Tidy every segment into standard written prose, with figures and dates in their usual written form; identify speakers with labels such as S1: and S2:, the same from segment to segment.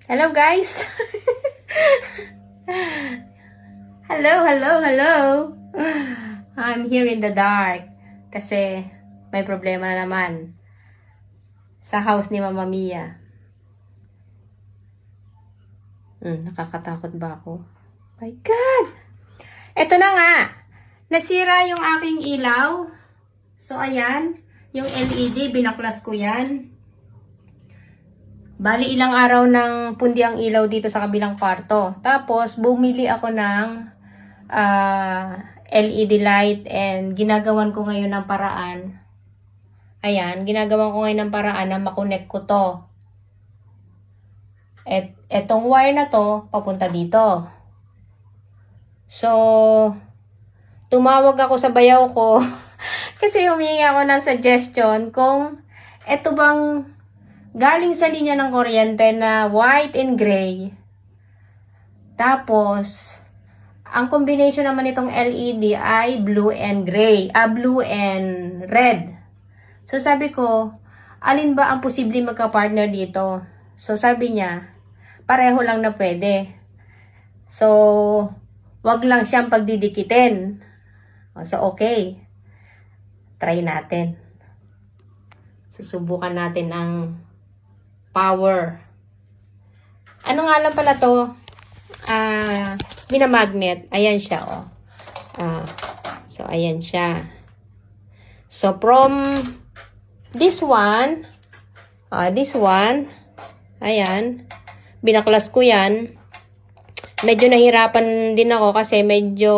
S1: Hello guys! Hello! I'm here in the dark kasi may problema na naman sa house ni Mama Mia. Nakakatakot ba ako? My God! Eto na nga! Nasira yung aking ilaw. So ayan, yung LED, binaklas ko yan. Bali, ilang araw ng pundi ang ilaw dito sa kabilang kwarto. Tapos, bumili ako ng LED light and ginagawan ko ngayon ng paraan. Ayan, ginagawan ko ngayon ng paraan na makonect ko to. Etong wire na to, papunta dito. So, tumawag ako sa bayaw ko kasi humingi ako ng suggestion kung eto bang galing sa linya ng kuryente na white and gray. Tapos, ang combination naman itong LED ay blue and gray. Blue and red. So, sabi ko, alin ba ang posibleng magka-partner dito? So, sabi niya, pareho lang na pwede. So, wag lang siyang pagdidikitin. So, okay. Try natin. Susubukan natin ang power. Ano nga lang pala to? Minamagnet. Ayan siya, oh. So, ayan siya. So, from this one, ayan, binaklas ko yan. Medyo nahirapan din ako kasi medyo,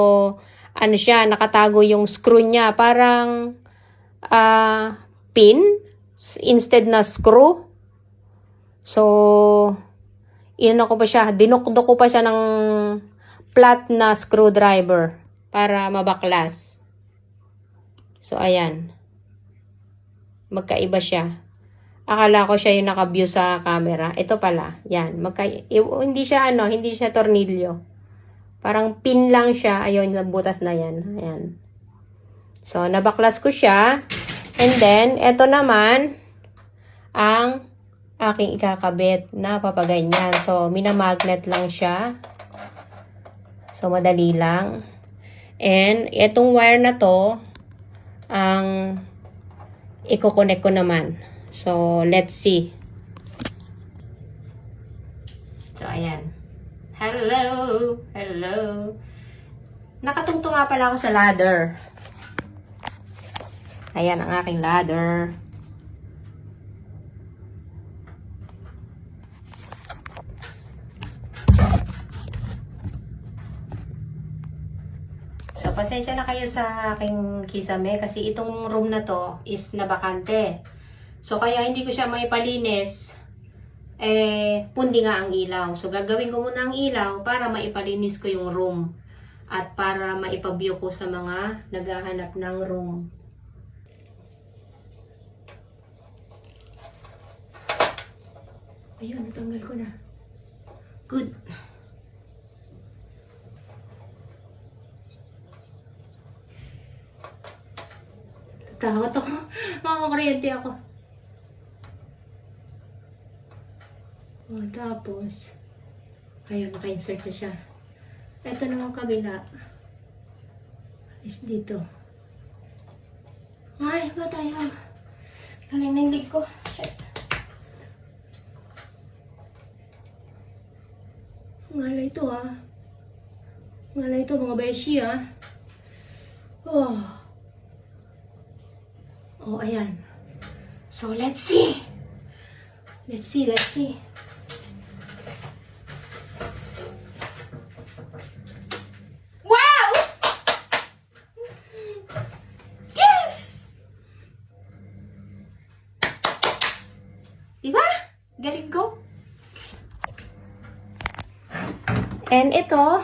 S1: ano siya, nakatago yung screw niya. Parang, pin, instead na screw. So, inano ko pa siya, dinukdo ko pa siya ng flat na screwdriver para mabaklas. So, ayan. Magkaiba siya. Akala ko siya yung naka-view sa camera. Ito pala, yan. Hindi siya tornilyo. Parang pin lang siya. Ayun, butas na yan. Ayan. So, nabaklas ko siya. And then, ito naman, ang aking ikakabit na papaganyan. So, minamagnet lang siya. So, madali lang. And, itong wire na to, ang i-connect ko naman. So, let's see. So, ayan. Hello! Nakatungtong nga pala ako sa ladder. Ayan ang aking ladder. So, pasensya na kayo sa aking kisame kasi itong room na to is nabakante. So, kaya hindi ko siya maipalinis. Pundi nga ang ilaw. So, gagawin ko muna ang ilaw para maipalinis ko yung room. At para maipabyo ko sa mga naghahanap ng room. Ayun, natanggal ko na. Good. Takot ako. Makakuryente ako. Tapos, ayun, naka-insert na siya. Ito naman kabila. Is dito. Ay, ba tayo? Galing na yung leg ko. Shit. Ngalay ito, Ngalay ito, mga beshi, Oh, ayan. So, let's see. Let's see. Wow! Yes! Diba? Galing ko. And ito,